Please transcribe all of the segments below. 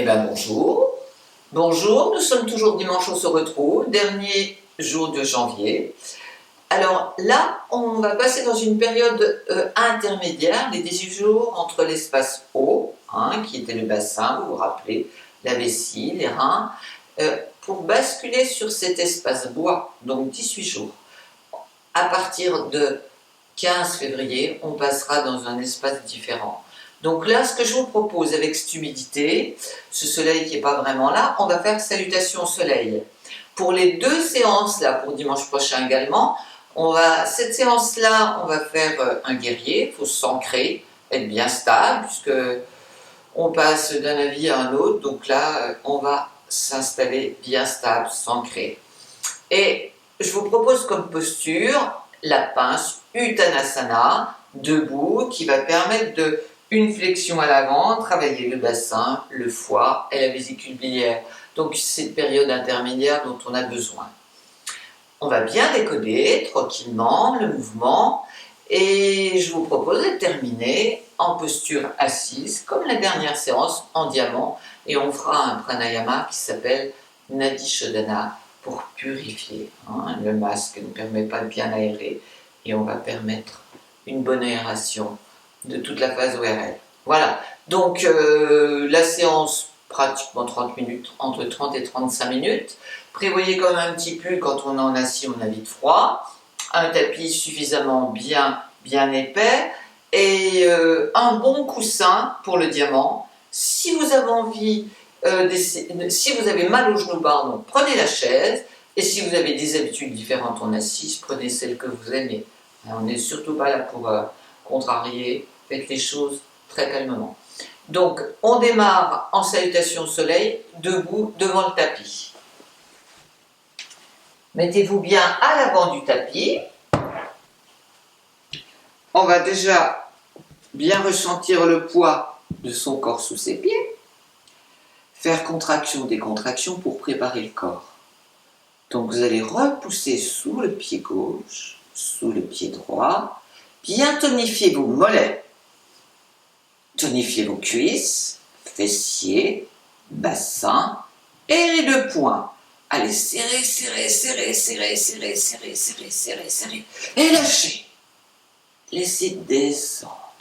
Eh bien bonjour, bonjour, nous sommes toujours dimanche, on se retrouve, dernier jour de janvier. Alors là, on va passer dans une période intermédiaire, les 18 jours entre l'espace eau, qui était le bassin, vous vous rappelez, la vessie, les reins, pour basculer sur cet espace bois, donc 18 jours. À partir de 15 février, on passera dans un espace différent. Donc là, ce que je vous propose avec cette humidité, ce soleil qui n'est pas vraiment là, on va faire salutation au soleil. Pour les deux séances là, pour dimanche prochain également, cette séance-là, on va faire un guerrier, il faut s'ancrer, être bien stable, puisque on passe d'un avis à un autre, donc là, on va s'installer bien stable, s'ancrer. Et je vous propose comme posture la pince Uttanasana, debout, qui va permettre une flexion à l'avant, travailler le bassin, le foie et la vésicule biliaire. Donc cette période intermédiaire dont on a besoin. On va bien décoder tranquillement le mouvement et je vous propose de terminer en posture assise, comme la dernière séance en diamant, et on fera un pranayama qui s'appelle Nadi Shodhana pour purifier. Le masque ne permet pas de bien aérer et on va permettre une bonne aération de toute la phase ORL. Voilà, donc la séance pratiquement 30 minutes, entre 30 et 35 minutes. Prévoyez quand même un petit pull quand on est en assis, on a vite froid. Un tapis suffisamment bien épais et un bon coussin pour le diamant. Si vous avez envie, si vous avez mal au genou, prenez la chaise. Et si vous avez des habitudes différentes en assise, prenez celle que vous aimez. On n'est surtout pas là pour contrarier, faites les choses très calmement. Donc, on démarre en salutation au soleil, debout devant le tapis. Mettez-vous bien à l'avant du tapis. On va déjà bien ressentir le poids de son corps sous ses pieds. Faire contraction, décontraction pour préparer le corps. Donc, vous allez repousser sous le pied gauche, sous le pied droit. Bien tonifier vos mollets. Tonifiez vos cuisses, fessiers, bassin et les deux poings. Allez, serrez, serrez, serrez, serrez, serrez, serrez, serrez, serrez, serrez. Et lâchez. Laissez descendre.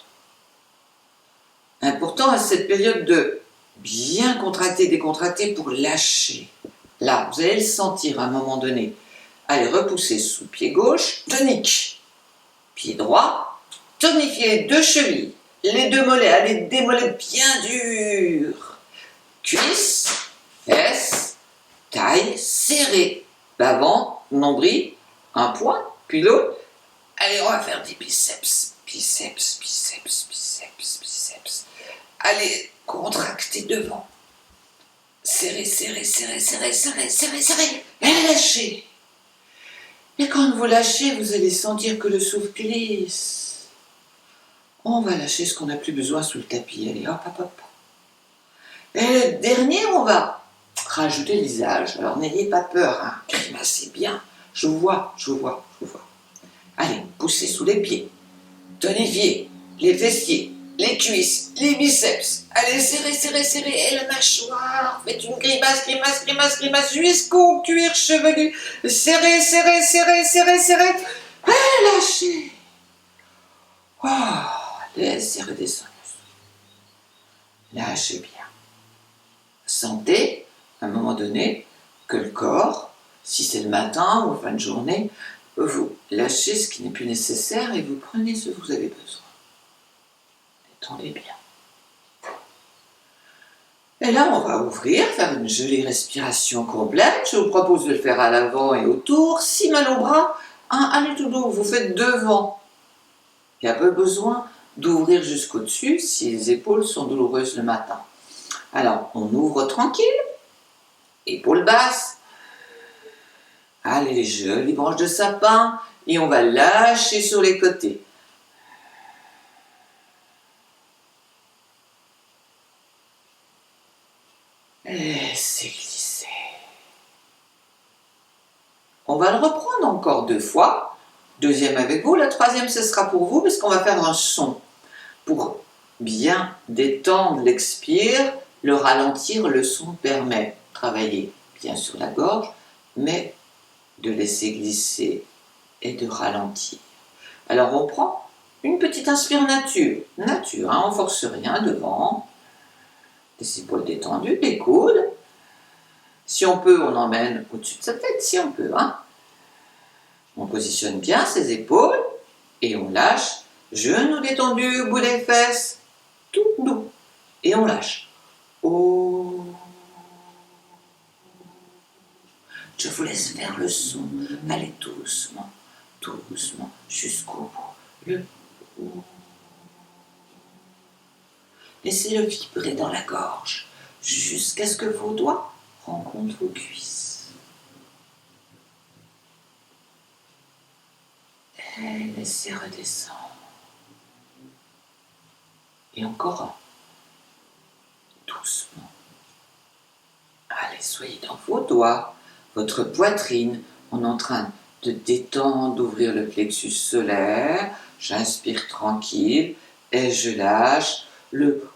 Important à cette période de bien contracter, décontracter pour lâcher. Là, vous allez le sentir à un moment donné. Allez, repoussez sous le pied gauche, tonique. Pied droit, tonifiez les deux chevilles. Les deux mollets, allez, des mollets bien durs. Cuisses, fesses, taille, serrée. L'avant, nombril, un point, puis l'autre. Allez, on va faire des biceps. Biceps, biceps, biceps, biceps. Allez, contractez devant. Serrez, serrez, serrez, serrez, serrez, serrez, serrez. Et lâchez. Et quand vous lâchez, vous allez sentir que le souffle glisse. On va lâcher ce qu'on n'a plus besoin sous le tapis. Allez, hop, hop, hop. Et le dernier, on va rajouter le visage. Alors, n'ayez pas peur, grimacez bien. Je vous vois, je vous vois, je vous vois. Allez, poussez sous les pieds. Tonifiez les fessiers, les cuisses, les biceps. Allez, serrez, serrez, serrez. Et la mâchoire. Faites une grimace, grimace, grimace, grimace jusqu'au cuir chevelu. Serrez, serrez, serrez, serrez, serrez. Et lâchez. Oh. Laissez redescendre. Lâchez bien. Sentez, à un moment donné, que le corps, si c'est le matin ou en fin de journée, vous lâchez ce qui n'est plus nécessaire et vous prenez ce que vous avez besoin. Détendez bien. Et là, on va ouvrir, faire une jolie respiration complète. Je vous propose de le faire à l'avant et autour. Si mal au bras, allez tout doux, vous faites devant. Il n'y a pas besoin d'ouvrir jusqu'au-dessus si les épaules sont douloureuses le matin. Alors, on ouvre tranquille, épaules basses. Allez, les jolies branches de sapin, et on va lâcher sur les côtés. Laissez glisser. On va le reprendre encore 2 fois. Deuxième avec vous, la troisième ce sera pour vous parce qu'on va faire un son pour bien détendre l'expire, le ralentir, le son permet de travailler bien sur la gorge, mais de laisser glisser et de ralentir. Alors on prend une petite inspire nature, hein, on ne force rien devant, les épaules détendues, les coudes. Si on peut, on emmène au-dessus de sa tête, si on peut. Hein. On positionne bien ses épaules et on lâche, genoux détendus, bout des fesses, tout doux. Et on lâche. Oh. Je vous laisse faire le son. Allez doucement, doucement, jusqu'au bout. Le oh. Laissez-le vibrer dans la gorge, jusqu'à ce que vos doigts rencontrent vos cuisses. Et laissez redescendre. Et encore un. Doucement. Allez, soyez dans vos doigts, votre poitrine. On est en train de détendre, d'ouvrir le plexus solaire. J'inspire tranquille et je lâche le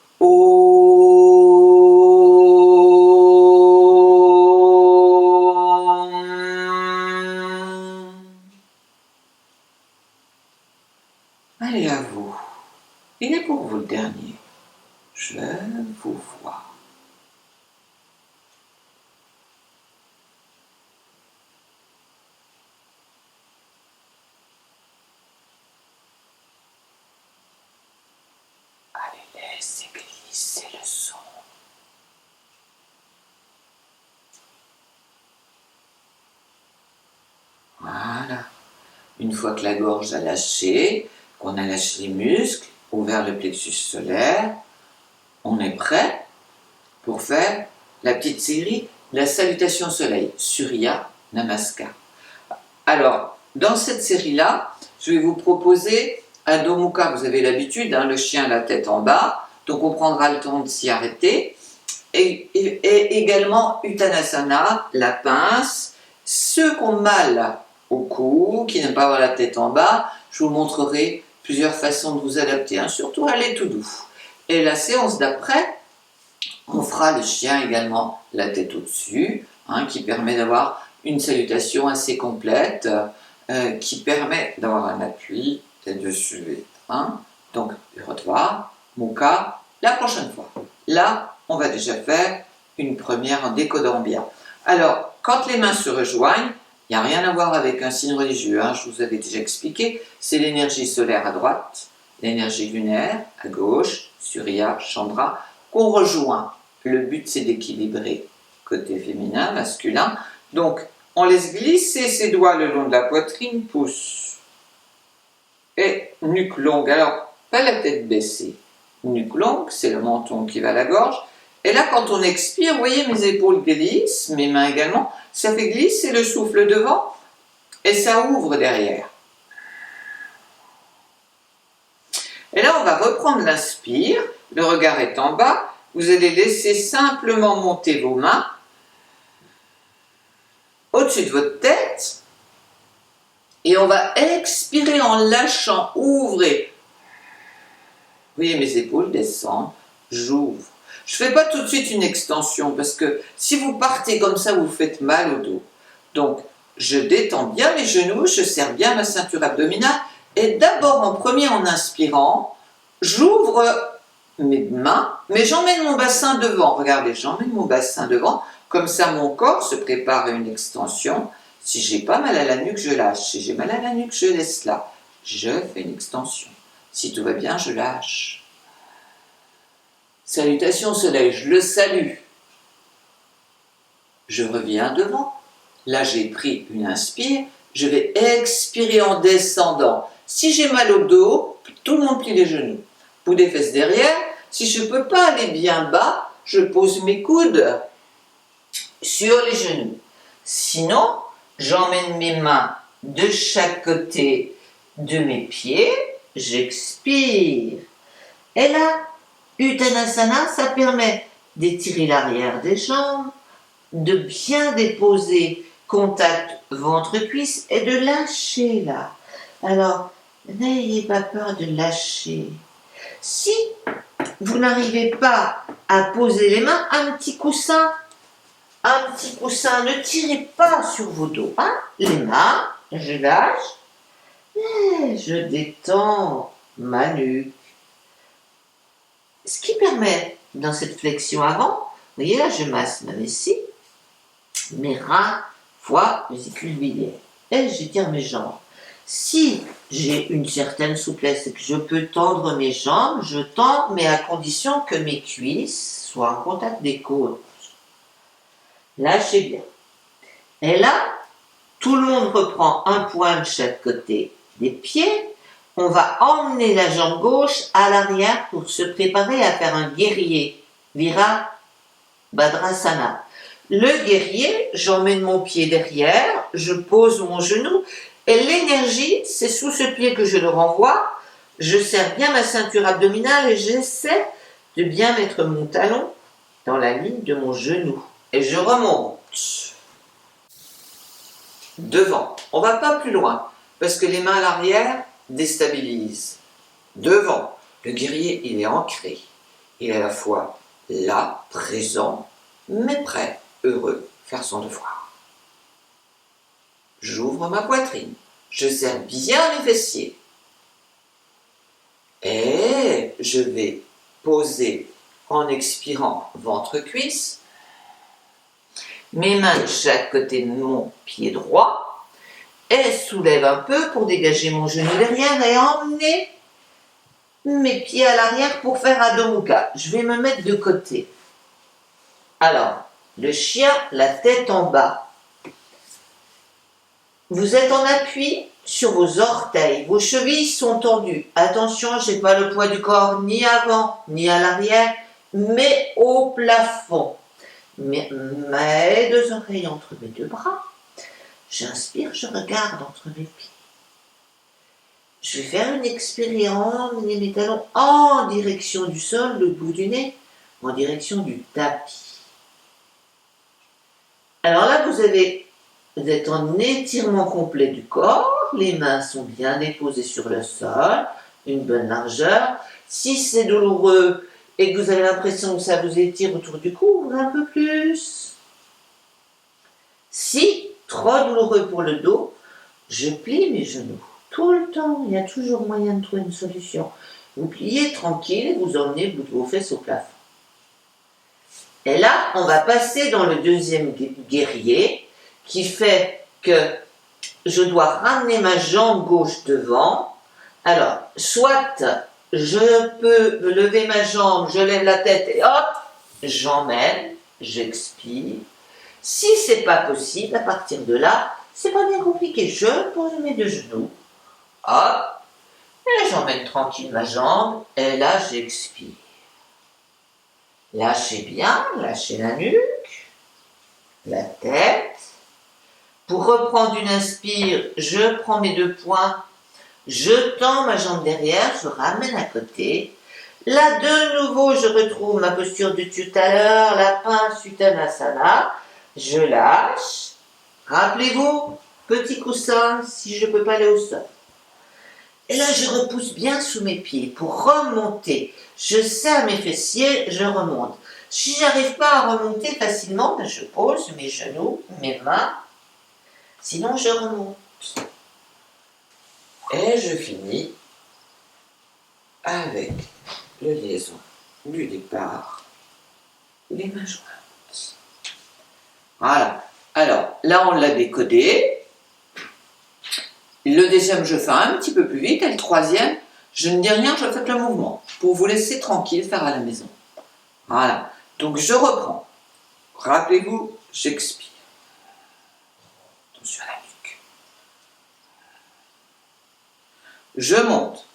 Allez, à vous. Il est pour vous le dernier. Je vous vois. Allez, laissez glisser le son. Voilà. Une fois que la gorge a lâché, qu'on a lâché les muscles, ouvert le plexus solaire, on est prêt pour faire la petite série, la salutation au soleil, Surya Namaskar. Alors, dans cette série-là, je vais vous proposer Adho Mukha. Vous avez l'habitude, hein, le chien la tête en bas, donc on prendra le temps de s'y arrêter. Et également Uttanasana, la pince. Ceux qui ont mal au cou, qui n'aiment pas avoir la tête en bas, je vous montrerai plusieurs façons de vous adapter, hein, surtout aller tout doux. Et la séance d'après, on fera le chien également, la tête au-dessus, hein, qui permet d'avoir une salutation assez complète, qui permet d'avoir un appui dessus. Hein. Donc, Urotva, Mukha, la prochaine fois. Là, on va déjà faire une première en décodant bien. Alors, quand les mains se rejoignent, il n'y a rien à voir avec un signe religieux, hein, je vous avais déjà expliqué, c'est l'énergie solaire à droite, l'énergie lunaire à gauche, Surya, Chandra, qu'on rejoint. Le but, c'est d'équilibrer côté féminin, masculin. Donc, on laisse glisser ses doigts le long de la poitrine, pouce. Et nuque longue. Alors, pas la tête baissée. Nuque longue, c'est le menton qui va à la gorge. Et là, quand on expire, vous voyez, mes épaules glissent, mes mains également. Ça fait glisser le souffle devant et ça ouvre derrière. Et là, on va reprendre l'inspire. Le regard est en bas. Vous allez laisser simplement monter vos mains au-dessus de votre tête. Et on va expirer en lâchant, ouvrez. Vous voyez, mes épaules descendent, j'ouvre. Je ne fais pas tout de suite une extension parce que si vous partez comme ça, vous faites mal au dos. Donc, je détends bien mes genoux, je serre bien ma ceinture abdominale et d'abord en premier en inspirant, j'ouvre mes mains, mais j'emmène mon bassin devant. Regardez, j'emmène mon bassin devant, comme ça mon corps se prépare à une extension. Si j'ai pas mal à la nuque, je lâche. Si j'ai mal à la nuque, je laisse là. Je fais une extension. Si tout va bien, je lâche. Salutation au soleil, je le salue. Je reviens devant. Là, j'ai pris une inspire. Je vais expirer en descendant. Si j'ai mal au dos, tout le monde plie les genoux. Bout des fesses derrière. Si je ne peux pas aller bien bas, je pose mes coudes sur les genoux. Sinon, j'emmène mes mains de chaque côté de mes pieds. J'expire. Et là, Uttanasana, ça permet d'étirer l'arrière des jambes, de bien déposer contact ventre-cuisse et de lâcher là. Alors, n'ayez pas peur de lâcher. Si vous n'arrivez pas à poser les mains, un petit coussin, ne tirez pas sur vos dos, hein. Les mains, je lâche, et je détends ma nuque. Ce qui permet, dans cette flexion avant, vous voyez là, je masse ma vessie, mes reins, foie, vésicule biliaire, et j'étire mes jambes. Si j'ai une certaine souplesse et que je peux tendre mes jambes, je tends, mais à condition que mes cuisses soient en contact des côtes. Lâchez bien. Et là, tout le monde reprend un point de chaque côté des pieds. On va emmener la jambe gauche à l'arrière pour se préparer à faire un guerrier. Virabhadrasana. Le guerrier, j'emmène mon pied derrière, je pose mon genou et l'énergie, c'est sous ce pied que je le renvoie. Je serre bien ma ceinture abdominale et j'essaie de bien mettre mon talon dans la ligne de mon genou. Et je remonte. Devant. On ne va pas plus loin parce que les mains à l'arrière déstabilisent. Devant. Le guerrier, il est ancré. Il est à la fois là, présent, mais prêt, heureux, faire son devoir. J'ouvre ma poitrine. Je serre bien les fessiers. Et je vais poser en expirant ventre-cuisse. Mes mains de chaque côté de mon pied droit. Et soulève un peu pour dégager mon genou derrière et emmener mes pieds à l'arrière pour faire Adho Mukha. Je vais me mettre de côté. Alors, le chien, la tête en bas. Vous êtes en appui sur vos orteils. Vos chevilles sont tendues. Attention, je n'ai pas le poids du corps ni avant ni à l'arrière, mais au plafond. Mes deux oreilles entre mes deux bras. J'inspire, je regarde entre mes pieds. Je vais faire une expérience, emmener mes talons en direction du sol, le bout du nez, en direction du tapis. Alors là, vous êtes en étirement complet du corps, les mains sont bien déposées sur le sol, une bonne largeur. Si c'est douloureux et que vous avez l'impression que ça vous étire autour du cou, ouvrez un peu plus. Si trop douloureux pour le dos, je plie mes genoux. Tout le temps, il y a toujours moyen de trouver une solution. Vous pliez tranquille et vous emmenez le bout de vos fesses au plafond. Et là, on va passer dans le deuxième guerrier qui fait que je dois ramener ma jambe gauche devant. Alors, soit je peux lever ma jambe, je lève la tête et hop, j'emmène, j'expire. Si c'est pas possible, à partir de là, c'est pas bien compliqué. Je pose mes deux genoux, hop, et j'emmène tranquille ma jambe, et là j'expire. Lâchez bien, lâchez la nuque, la tête. Pour reprendre une inspire, je prends mes deux poings, je tends ma jambe derrière, je ramène à côté. Là, de nouveau, je retrouve ma posture de tout à l'heure, lapin, Uttanasana. Je lâche. Rappelez-vous, petit coussin, si je ne peux pas aller au sol. Et là, je repousse bien sous mes pieds pour remonter. Je serre mes fessiers, je remonte. Si je n'arrive pas à remonter facilement, je pose mes genoux, mes mains. Sinon, je remonte. Et je finis avec le liaison du départ, les mains jointes. Voilà. Alors, là, on l'a décodé. Le deuxième, je fais un petit peu plus vite. Et le troisième, je ne dis rien, je fais le mouvement pour vous laisser tranquille faire à la maison. Voilà. Donc, je reprends. Rappelez-vous, j'expire. Attention à la nuque. Je monte.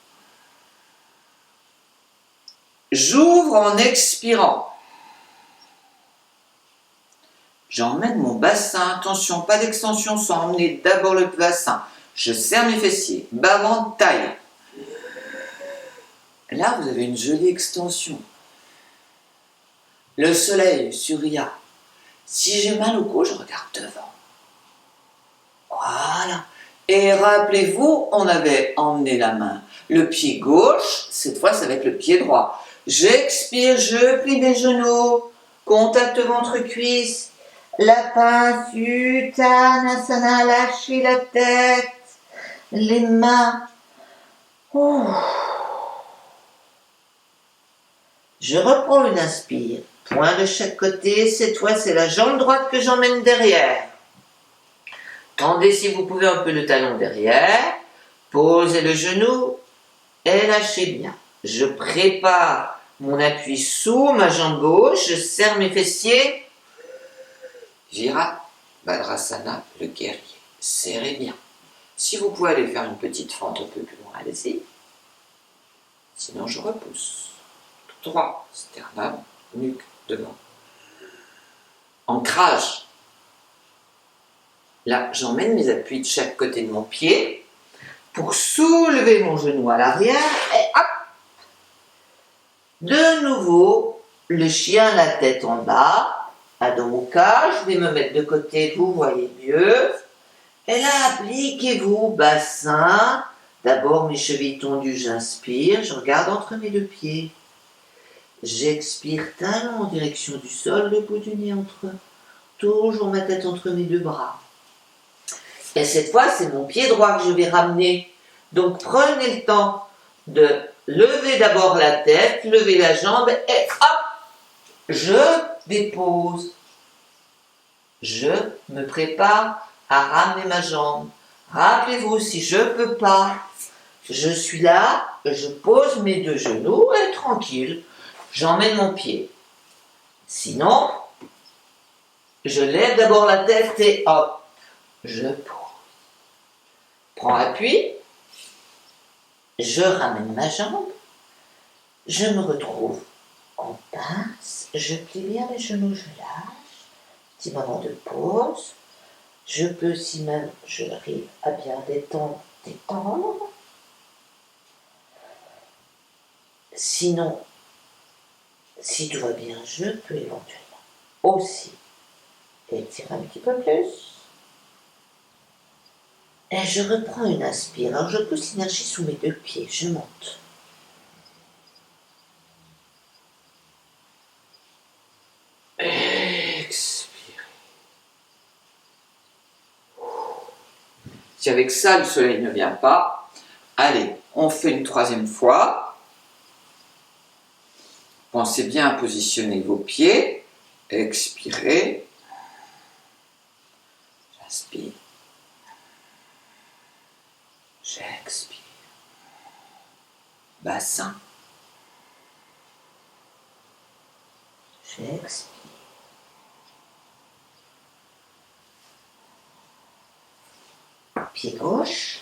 J'ouvre en expirant. J'emmène mon bassin. Attention, pas d'extension sans emmener d'abord le bassin. Je serre mes fessiers. Bas de taille. Là, vous avez une jolie extension. Le soleil, Surya. Si j'ai mal au cou, je regarde devant. Voilà. Et rappelez-vous, on avait emmené la main. Le pied gauche, cette fois, ça va être le pied droit. J'expire, je plie mes genoux. Contact ventre-cuisse. Lapin, Uttanasana, lâchez la tête. Les mains. Ouh. Je reprends une inspire. Point de chaque côté. Cette fois, c'est la jambe droite que j'emmène derrière. Tendez si vous pouvez un peu le talon derrière. Posez le genou et lâchez bien. Je prépare mon appui sous ma jambe gauche. Je serre mes fessiers. Virabhadrasana, le guerrier. Serrez bien. Si vous pouvez aller faire une petite fente un peu plus loin, allez-y. Sinon, je repousse. Tout droit, sternum, nuque devant. Ancrage. Là, j'emmène mes appuis de chaque côté de mon pied pour soulever mon genou à l'arrière et hop. De nouveau, le chien, la tête en bas. Adho Mukha, je vais me mettre de côté, vous voyez mieux. Et là, appliquez-vous, bassin. D'abord mes chevilles tendues, j'inspire, je regarde entre mes deux pieds. J'expire, talon en direction du sol, le bout du nez entre eux. Toujours ma tête entre mes deux bras. Et cette fois, c'est mon pied droit que je vais ramener. Donc prenez le temps de lever d'abord la tête, lever la jambe et hop, je dépose. Je me prépare à ramener ma jambe. Rappelez-vous, si je ne peux pas, je suis là, je pose mes deux genoux et tranquille, j'emmène mon pied. Sinon, je lève d'abord la tête et hop, je pose. Prends appui, je ramène ma jambe, je me retrouve en pince, je plie bien les genoux, je lâche, petit moment de pause. Je peux, si même j'arrive à bien détendre. Sinon, si tout va bien, je peux éventuellement aussi étirer un petit peu plus. Et je reprends une inspire. Alors je pousse l'énergie sous mes deux pieds, je monte. Expirez. Si avec ça, le soleil ne vient pas, allez, on fait une troisième fois. Pensez bien à positionner vos pieds. Expirez. J'inspire. J'expire. Bassin. J'expire. Pied gauche.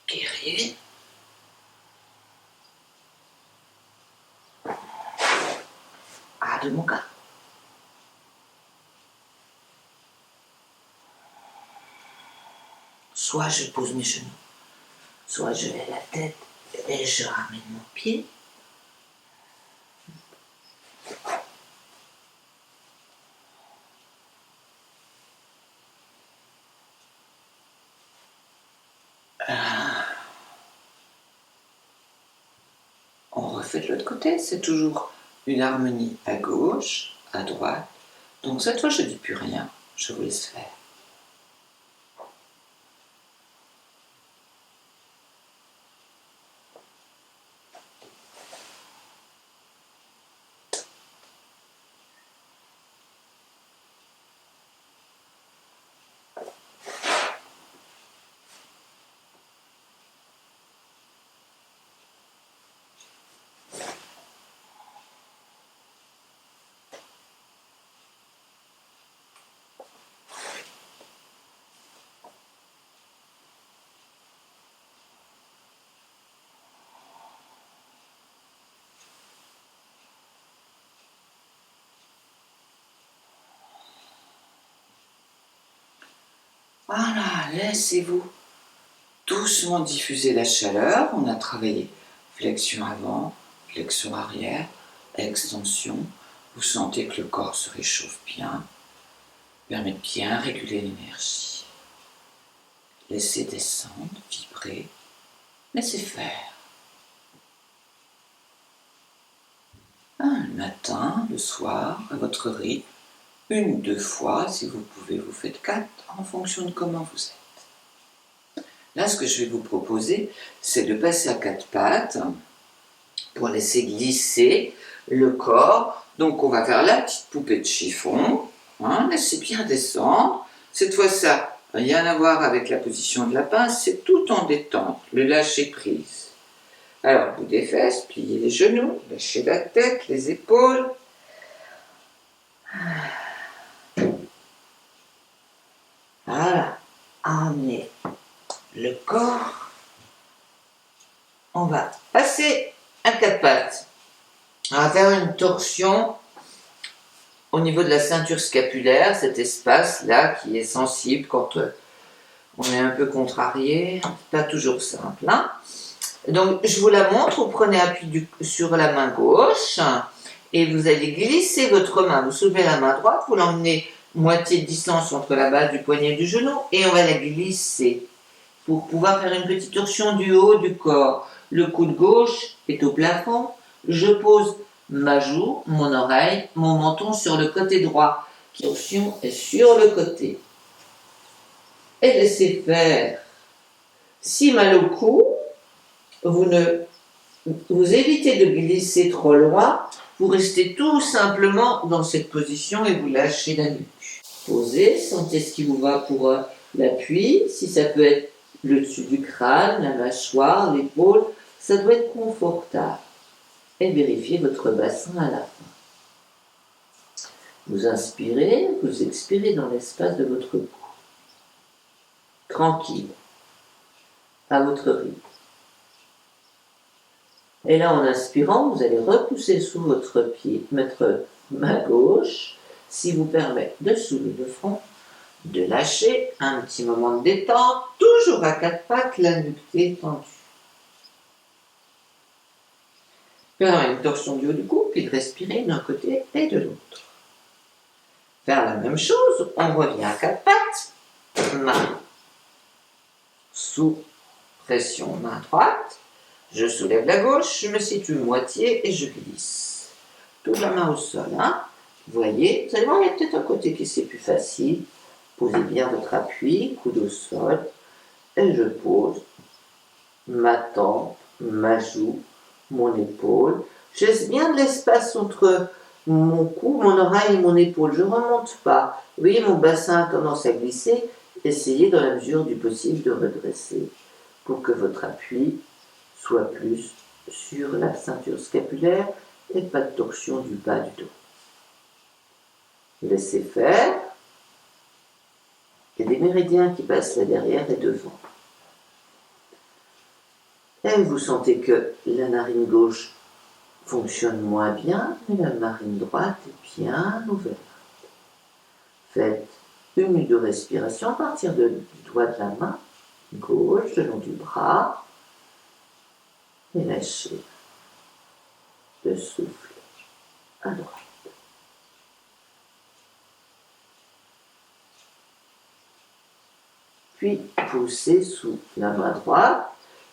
Guerrier. Adho Mukha. Soit je pose mes genoux, soit je lève la tête et je ramène mon pied. On refait de l'autre côté, c'est toujours une harmonie à gauche, à droite. Donc cette fois, je ne dis plus rien, je vous laisse faire. Voilà, laissez-vous doucement diffuser la chaleur. On a travaillé flexion avant, flexion arrière, extension. Vous sentez que le corps se réchauffe bien. Permet de bien réguler l'énergie. Laissez descendre, vibrer. Laissez faire. Le matin, le soir, à votre rythme, 1 ou 2 fois, si vous pouvez, vous faites 4 en fonction de comment vous êtes. Là, ce que je vais vous proposer, c'est de passer à 4 pattes pour laisser glisser le corps. Donc, on va faire la petite poupée de chiffon. Laissez bien descendre. Cette fois, ça n'a rien à voir avec la position de la pince, c'est tout en détente, le lâcher prise. Alors, bout des fesses, pliez les genoux, lâchez la tête, les épaules. Voilà, amenez le corps. On va passer à 4 pattes. On va faire une torsion au niveau de la ceinture scapulaire, cet espace-là qui est sensible quand on est un peu contrarié. Pas toujours simple. Donc, je vous la montre. Vous prenez appui sur la main gauche et vous allez glisser votre main. Vous soulevez la main droite, vous l'emmenez moitié de distance entre la base du poignet et du genou et on va la glisser pour pouvoir faire une petite torsion du haut du corps. Le coude gauche est au plafond. Je pose ma joue, mon oreille, mon menton sur le côté droit. La torsion est sur le côté. Et laissez faire. Si mal au cou, vous évitez de glisser trop loin, vous restez tout simplement dans cette position et vous lâchez la nuque. Posez, sentez ce qui vous va pour l'appui, si ça peut être le dessus du crâne, la mâchoire, l'épaule, ça doit être confortable. Et vérifiez votre bassin à la fin. Vous inspirez, vous expirez dans l'espace de votre cou. Tranquille, à votre rythme. Et là, en inspirant, vous allez repousser sous votre pied, mettre main gauche, si vous permet de soulever le front, de lâcher, un petit moment de détente, toujours à 4 pattes, la nuque détendue. Faire une torsion du haut du cou, puis de respirer d'un côté et de l'autre. Faire la même chose, on revient à 4 pattes, main sous pression, main droite. Je soulève la gauche, je me situe moitié et je glisse. Toute la main au sol. Vous voyez, vous allez voir, il y a peut-être un côté qui c'est plus facile. Posez bien votre appui, coude au sol. Et je pose ma tempe, ma joue, mon épaule. Je laisse bien de l'espace entre mon cou, mon oreille et mon épaule. Je ne remonte pas. Vous voyez, mon bassin a tendance à glisser. Essayez dans la mesure du possible de redresser pour que votre appui soit plus sur la ceinture scapulaire et pas de torsion du bas du dos. Laissez faire. Il y a des méridiens qui passent là derrière et devant. Et vous sentez que la narine gauche fonctionne moins bien, mais la narine droite est bien ouverte. Faites 1 ou 2 respirations à partir du doigt de la main gauche, le long du bras, et lâchez le souffle à droite. Puis poussez sous la main droite.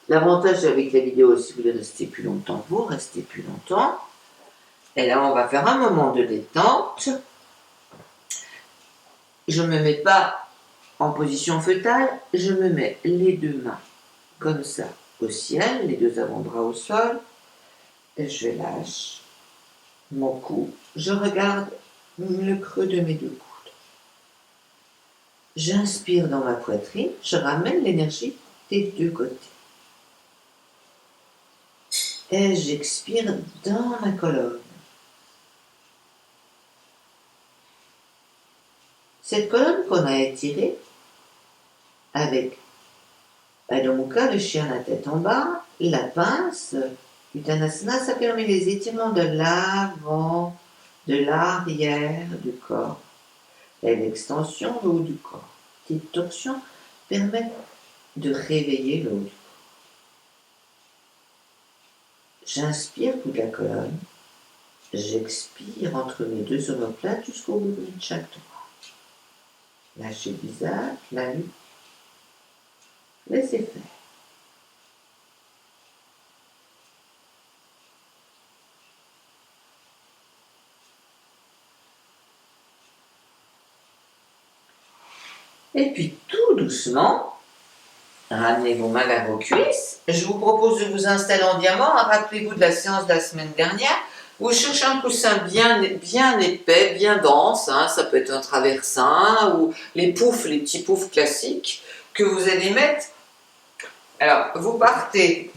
L'avantage avec la vidéo, si vous voulez rester plus longtemps, vous restez plus longtemps. Et là, on va faire un moment de détente. Je ne me mets pas en position fœtale, je me mets les 2 mains comme ça au ciel, les 2 avant-bras au sol, et je lâche mon cou. Je regarde le creux de mes 2 coudes. J'inspire dans ma poitrine, je ramène l'énergie des 2 côtés. Et j'expire dans ma colonne. Cette colonne qu'on a étirée avec Adho Mukha, le chien la tête en bas, la pince, Uttanasana, ça permet les étirements de l'avant, de l'arrière du corps et l'extension le haut du corps. Petite torsion permet de réveiller le haut du corps. J'inspire toute la colonne, j'expire entre mes 2 omoplates jusqu'au bout de chaque droit. Lâchez le visage, la nuque, laissez faire. Et puis tout doucement, ramenez vos mains vers vos cuisses. Je vous propose de vous installer en diamant. Rappelez-vous de la séance de la semaine dernière. Vous cherchez un coussin bien épais, bien dense. Hein. Ça peut être un traversin ou les petits poufs classiques que vous allez mettre. Alors, vous partez,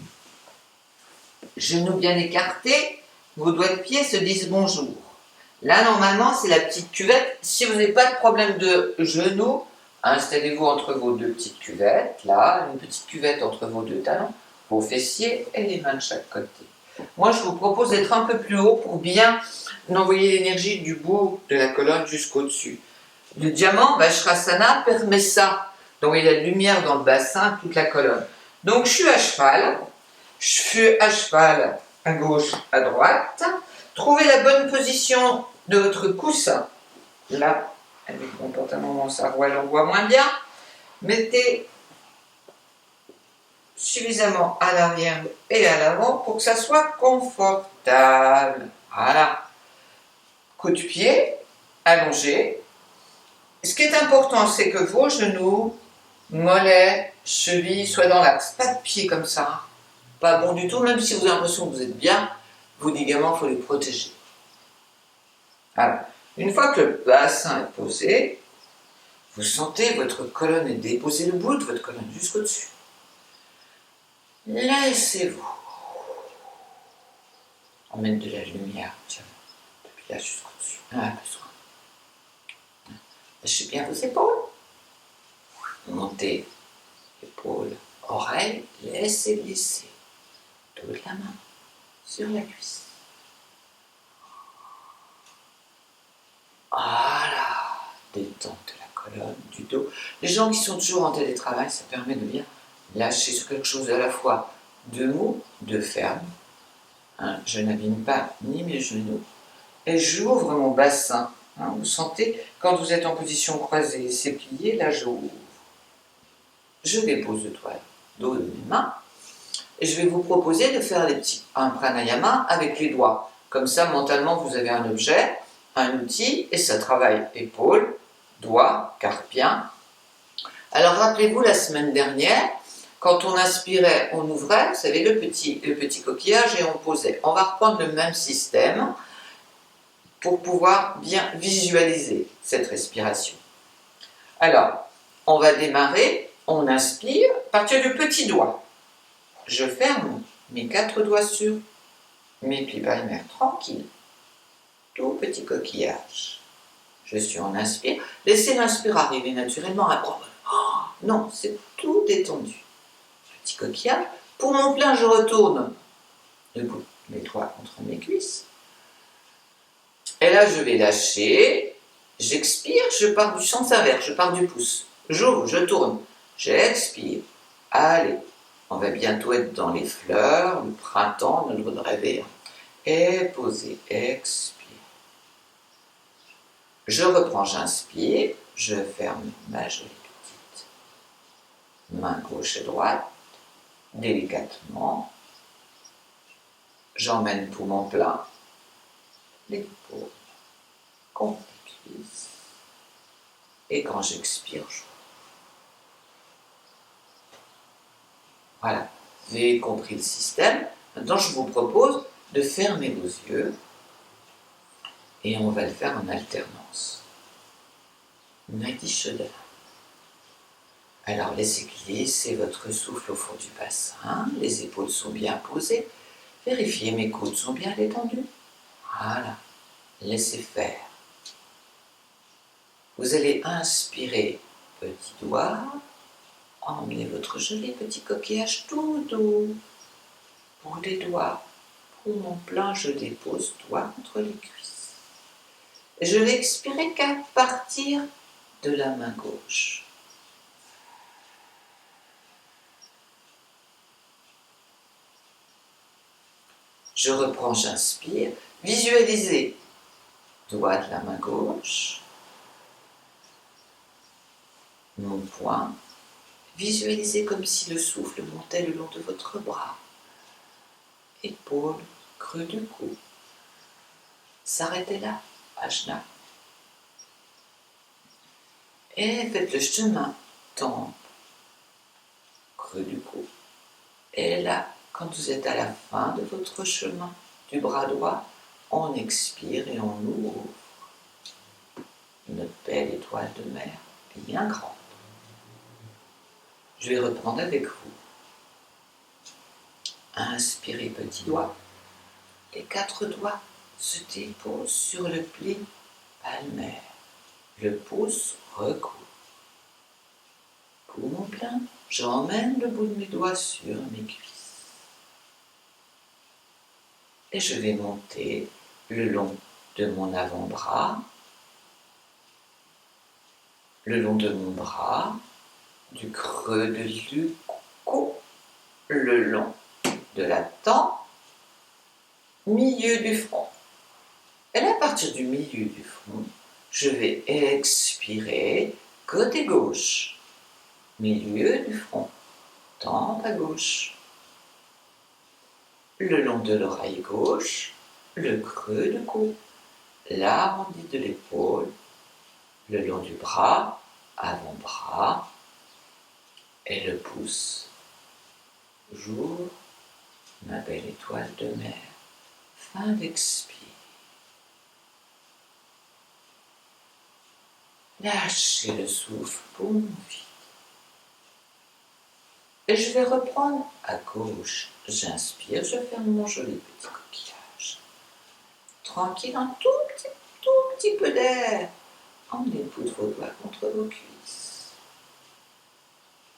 genoux bien écartés, vos doigts de pied se disent bonjour. Là, normalement, c'est la petite cuvette. Si vous n'avez pas de problème de genoux, installez-vous entre vos deux petites cuvettes. Là, une petite cuvette entre vos deux talons, vos fessiers et les mains de chaque côté. Moi, je vous propose d'être un peu plus haut pour bien envoyer l'énergie du bout de la colonne jusqu'au-dessus. Le diamant, Vajrasana, permet ça, d'envoyer la lumière dans le bassin, toute la colonne. Donc, je suis à cheval, à gauche, à droite. Trouvez la bonne position de votre coussin. Là, avec mon pantalon, ça on voit moins bien. Mettez suffisamment à l'arrière et à l'avant pour que ça soit confortable. Voilà. Coup de pied, allongé. Ce qui est important, c'est que vos genoux, mollets, chevilles soient dans l'axe. Pas de pied comme ça. Pas bon du tout, même si vous avez l'impression que vous êtes bien, vos ligaments, il faut les protéger. Alors, une fois que le bassin est posé, vous sentez votre colonne est déposée, le bout de votre colonne jusqu'au-dessus. Laissez-vous emmène de la lumière, tiens, depuis là jusqu'au-dessus. Un peu soin. Lâchez bien vos épaules. Montez épaules, oreilles, laissez glisser toute la main sur la cuisse. Voilà, détente de la colonne, du dos. Les gens qui sont toujours en télétravail, ça permet de bien lâcher sur quelque chose à la fois de mou, de ferme. Hein, je n'abîme pas ni mes genoux. Et j'ouvre mon bassin. Hein, vous sentez, quand vous êtes en position croisée, c'est plié, là j'ouvre. Je dépose le doigt dos de mes mains. Et je vais vous proposer de faire un pranayama avec les doigts. Comme ça, mentalement, vous avez un objet, un outil, et ça travaille épaules, doigts, carpien. Alors, rappelez-vous, la semaine dernière, quand on inspirait, on ouvrait, vous savez, le petit coquillage et on posait. On va reprendre le même système pour pouvoir bien visualiser cette respiration. Alors, on va démarrer, on inspire, à partir du petit doigt. Je ferme mes 4 doigts sur mes plis palmaires, tranquille. Tout petit coquillage. Je suis en inspire. Laissez l'inspire arriver naturellement à prendre. Oh, non, c'est tout détendu. Petit coquillage. Pour mon plein, je retourne le bout de mes doigts contre mes cuisses. Et là, je vais lâcher. J'expire, je pars du sens inverse, je pars du pouce. J'ouvre, je tourne. J'expire. Allez. On va bientôt être dans les fleurs, le printemps, on a le droit de rêver. Et poser, expire. Je reprends, j'inspire, je ferme ma jolie petite main gauche et droite, délicatement. J'emmène poumon plein, l'épaule, contre les cuisses. Et quand j'expire, j'ouvre. Voilà, vous avez compris le système. Maintenant, je vous propose de fermer vos yeux et on va le faire en alternance. Nadi Shodhana. Alors, laissez glisser votre souffle au fond du bassin. Les épaules sont bien posées. Vérifiez, mes coudes sont bien détendus. Voilà, laissez faire. Vous allez inspirer, petit doigt. Emmenez votre joli petit coquillage tout doux. Pour les doigts, pour mon plein, je dépose doigt entre les cuisses. Et je vais expirer qu'à partir de la main gauche. Je reprends, j'inspire. Visualisez doigt de la main gauche, mon poing. Visualisez comme si le souffle montait le long de votre bras. Épaules, creux du cou. S'arrêtez là, ajna. Et faites le chemin, tempe, creux du cou. Et là, quand vous êtes à la fin de votre chemin du bras droit, on expire et on ouvre notre belle étoile de mer, bien grande. Je vais reprendre avec vous. Inspirez, petit doigt. Les 4 doigts se déposent sur le pli palmaire. Le pouce recouvre. Poumon plein, j'emmène le bout de mes doigts sur mes cuisses. Et je vais monter le long de mon avant-bras, le long de mon bras, du creux du cou, le long de la tempe, milieu du front. Et là, à partir du milieu du front, je vais expirer côté gauche, milieu du front, tempe à gauche, le long de l'oreille gauche, le creux du cou, l'arrondi de l'épaule, le long du bras, avant-bras et le pouce. J'ouvre ma belle étoile de mer. Fin d'expire. Lâchez le souffle, poumon vide. Et je vais reprendre à gauche. J'inspire, je ferme mon joli petit coquillage. Tranquille, un tout petit peu d'air. Emmenez le bout de vos doigts contre vos cuisses.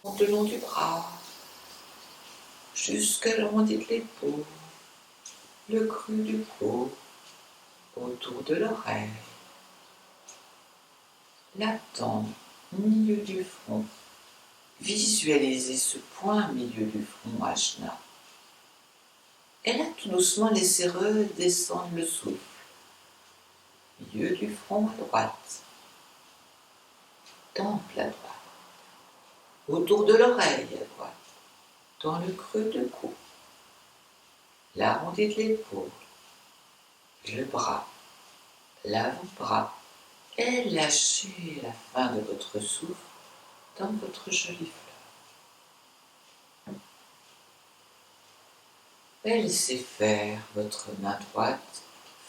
Monte le long du bras, jusqu'à l'arrondi de l'épaule, le creux du cou, autour de l'oreille, la tempe, milieu du front. Visualisez ce point au milieu du front, Ajna. Et là, tout doucement, laissez redescendre le souffle. Milieu du front à droite, temple à droite, autour de l'oreille à droite, dans le creux du cou, l'arrondi de l'épaule, le bras, l'avant-bras, et lâchez la fin de votre souffle dans votre jolie fleur. Et laissez faire votre main droite,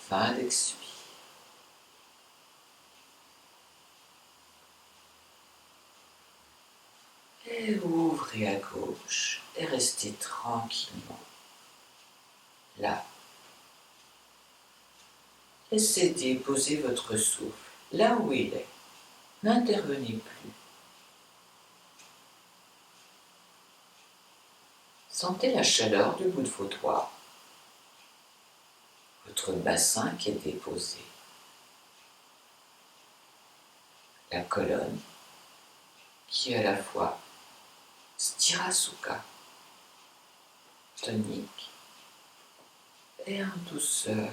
fin d'expire. Et ouvrez à gauche et restez tranquillement là. Laissez déposer votre souffle là où il est. N'intervenez plus. Sentez la chaleur du bout de vos doigts, votre bassin qui est déposé, la colonne qui est à la fois sthira-sukha, tonique et en douceur.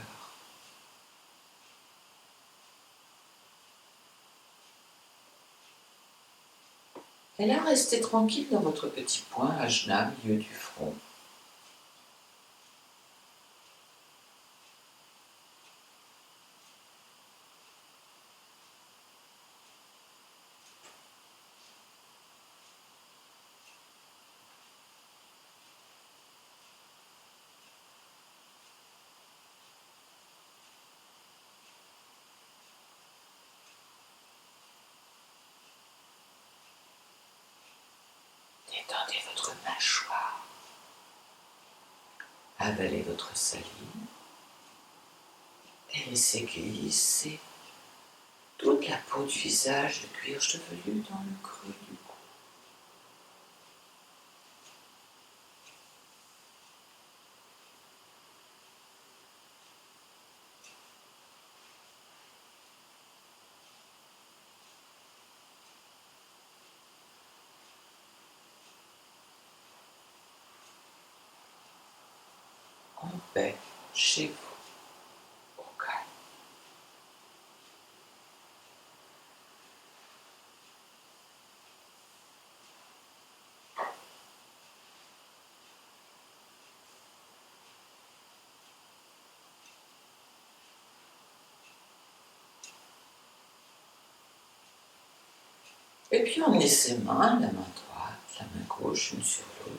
Et là, restez tranquille dans votre petit point Ajna, milieu du front. Détendez votre mâchoire. Avalez votre salive et laissez glisser toute la peau du visage, le cuir chevelu dans le creux du cou. En paix, chez vous, au calme. Et puis emmenez ses mains, la main droite, la main gauche, une sur l'autre,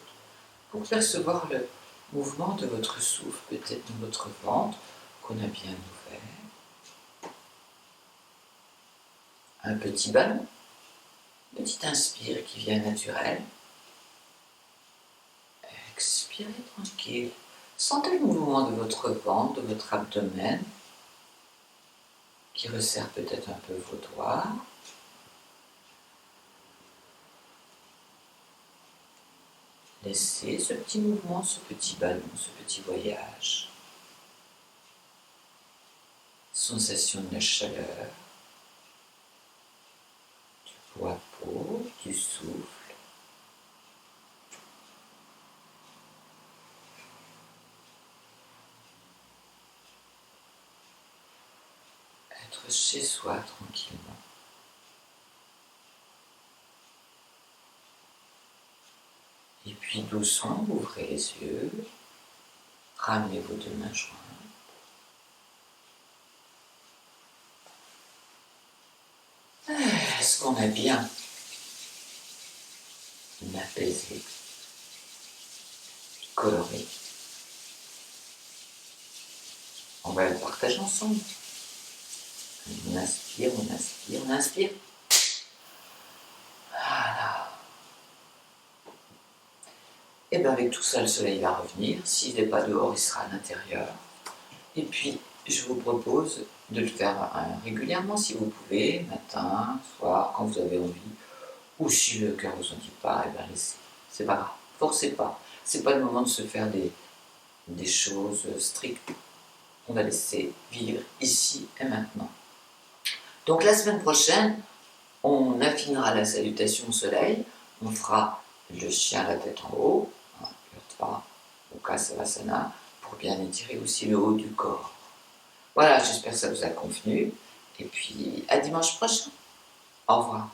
pour percevoir le mouvement de votre souffle, peut-être dans votre ventre, qu'on a bien ouvert. Un petit ballon, petit inspire qui vient naturel. Expirez tranquille. Sentez le mouvement de votre ventre, de votre abdomen, qui resserre peut-être un peu vos doigts. Laissez ce petit mouvement, ce petit ballon, ce petit voyage. Sensation de la chaleur, du peau à peau, du souffle. Être chez soi tranquillement. Et puis doucement, ouvrez les yeux, ramenez vos deux mains jointes. Est-ce qu'on a bien apaisé, coloré? On va le partager ensemble. On inspire, on inspire, on inspire. Voilà. Et bien avec tout ça, le soleil va revenir. S'il n'est pas dehors, il sera à l'intérieur. Et puis, je vous propose de le faire régulièrement si vous pouvez, matin, soir, quand vous avez envie. Ou si le cœur ne vous en dit pas, et bien laissez. C'est pas grave, forcez pas. C'est pas le moment de se faire des choses strictes. On va laisser vivre ici et maintenant. Donc la semaine prochaine, on affinera la salutation au soleil. On fera le chien la tête en haut, Virtva, Mukha Savasana, pour bien étirer aussi le haut du corps. Voilà, j'espère que ça vous a convenu. Et puis à dimanche prochain. Au revoir.